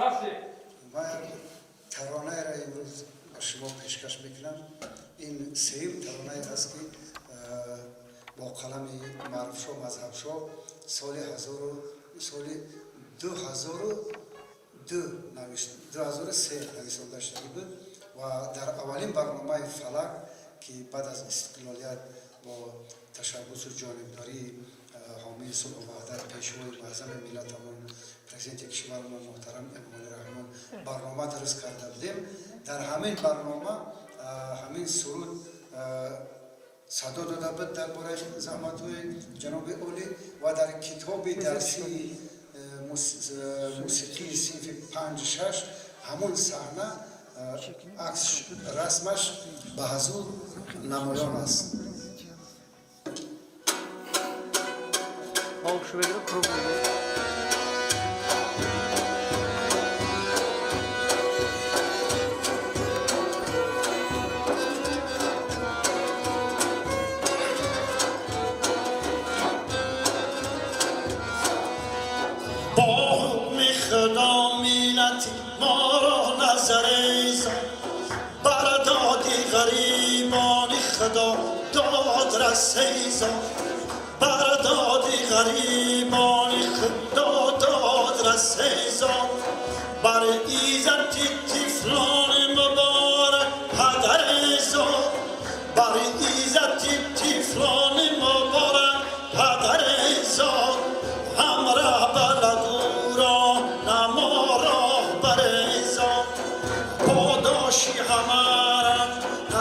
من ترانه را امروز به شما پیشکش میکنم. این سیم ترانه است که با قلم معروف شو مذهب شو سال 2003 نویسنده شده بود و در اولین برنامه فلک که بعد از استقلالیت با تشبث و جانبداری حامی صلح و وحدت پیشوای معظم ملتمون پرزیدنت کشورمون محترم امامعلی رحمان برنامه درست کرده بودیم. در همین برنامه همین سرود صدا داده بود درباره زحمت‌های جناب اولی و در کتاب درسی موسیقی صنف 5-6 همون صحنه عکس رسمش به حضور نمایان است. خدا مینتی ما را نظریزا بردادی غریبانی خدا داد رسیزا بردادی غریبانی خدا داد رسیزا بر ایزتی تفلان مبارک پدریزا بر ایزتی تفلان مبارک پدریزا همراه بلدو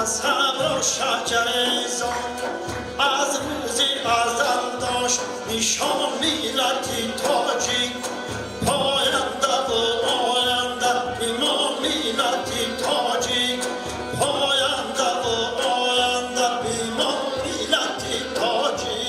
صبر و شجریزا از روزی ازل داشت نشان ملتی تاجیک پاینده و آینده ایمان ملتی تاجیک پاینده و آینده ایمان ملتی تاجیک.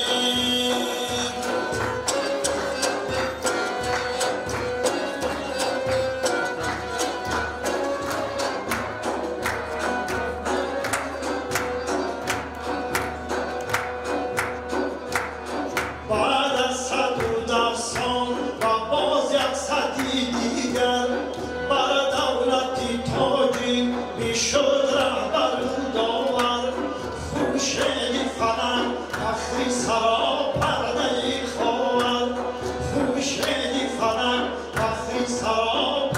شد رهبر داور خوشه فلک تختی سرا پرده خواهد خوشه فلک تختی سرا